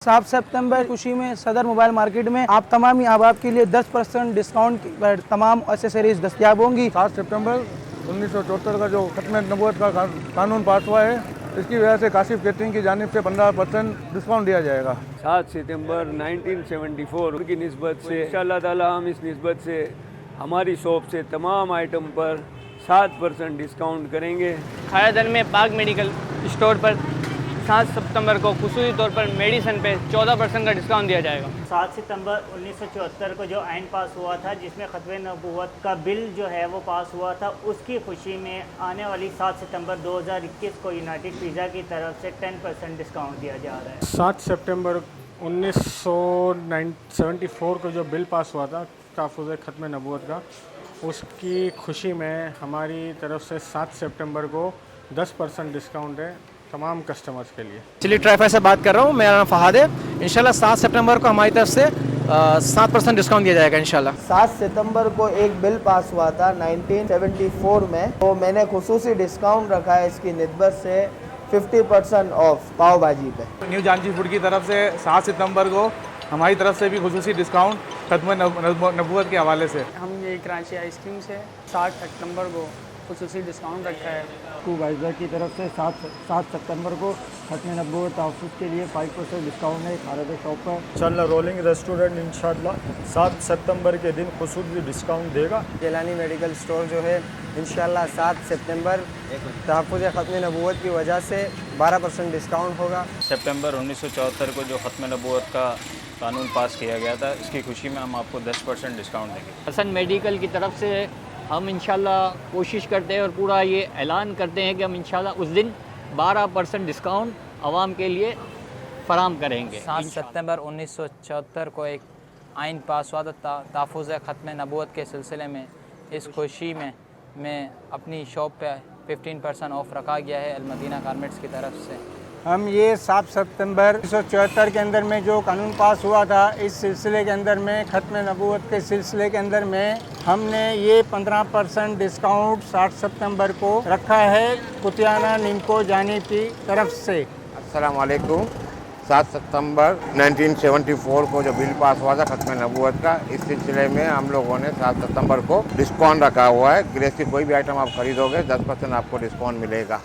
7 सितंबर खुशी में सदर मोबाइल मार्केट में आप तमाम अहबाब के लिए 10% डिस्काउंट पर तमाम एक्सेसरीज दस्तियाब होंगी। 7 सितंबर 1974 का जो खत्म नबूवत का कानून पास हुआ है, इसकी वजह से काशिफ कैटरिंग की जानिब से 15% डिस्काउंट दिया जाएगा। 7 सितंबर 1974 की निस्बत से इंशाअल्लाह ताला हम इस निस्बत से हमारी शॉप से तमाम आइटम पर 7% डिस्काउंट करेंगे। खायादन में पाक मेडिकल स्टोर पर 7 सितंबर को खुसूसी तौर पर मेडिसिन पे 14% का डिस्काउंट दिया जाएगा। 7 सितंबर 1974 को जो आइन पास हुआ था, जिसमें ख़त्मे नबूवत का बिल जो है वो पास हुआ था, उसकी खुशी में आने वाली 7 सितंबर 2021 को यूनाइटेड पिज़्ज़ा की तरफ से 10% डिस्काउंट दिया जा रहा है। 7 सितंबर 1974 को जो बिल पास हुआ था तहफ़्फ़ुज़ ख़त्मे नबूवत का, उसकी खुशी में हमारी तरफ से 7 सितंबर को 10% डिस्काउंट है तमाम कस्टमर्स के लिए। चिली ट्राइफर से बात कर रहा हूँ, मेरा नाम फहाद है। इंशाल्लाह 7 सितंबर को हमारी तरफ से 7% डिस्काउंट दिया जाएगा इंशाल्लाह। 7 सितंबर को एक बिल पास हुआ था 1974 में, तो मैंने खुसूसी डिस्काउंट रखा है इसकी निस्बत से 50% ऑफ पाव भाजी पे। न्यू जानकी फूड की तरफ से 7 सितंबर को हमारी तरफ से भी खुसूसी डिस्काउंट खत्म नबूवत के हवाले से। हम ये कराची आइसक्रीम से 7 सितंबर को खुसूसी डिस्काउंट रखा है। वाइजा की तरफ से 7 सितंबर को खत्म नबूवत तहफ़्फ़ुज़ के लिए 5% डिस्काउंट है खारद शॉप पर। इंशाअल्लाह रोलिंग रेस्टोरेंट इंशाअल्लाह 7 सितंबर के दिन खुसूसी डिस्काउंट देगा। जिलानी मेडिकल स्टोर जो है इंशाअल्लाह 7 सितंबर तहफ़्फ़ुज़ खत्म नबूवत की वजह से 12% डिस्काउंट होगा। सितंबर 1974 को जो खत्म नबूवत का कानून पास किया गया था, इसकी खुशी में हम आपको 10% डिस्काउंट देंगे। हसन मेडिकल की तरफ से हम इंशाल्लाह कोशिश करते हैं और पूरा ये ऐलान करते हैं कि हम इंशाल्लाह उस दिन 12% डिस्काउंट आवाम के लिए फराम करेंगे। 7 सितंबर 1974 को एक आइन पास हुआ था तहफ़्फ़ुज़ ख़त्म नबूवत के सिलसिले में। इस खुशी में मैं अपनी शॉप पे 15% ऑफ रखा गया है अलमदीना गारमेंट्स की तरफ से। हम ये 7 सितंबर 1974 के अंदर में जो कानून पास हुआ था, इस सिलसिले के अंदर में खत्म नबूवत के सिलसिले के अंदर में हमने ये 15% डिस्काउंट 7 सितंबर को रखा है कुतियाना निमको जानी की तरफ से। अस्सलाम वालेकुम। 7 सितंबर 1974 को जो बिल पास हुआ था खत्म नबूवत का, इस सिलसिले में हम लोगों ने 7 सितंबर को डिस्काउंट रखा हुआ है। ग्रेस की कोई भी आइटम आप खरीदोगे 10% आपको डिस्काउंट मिलेगा।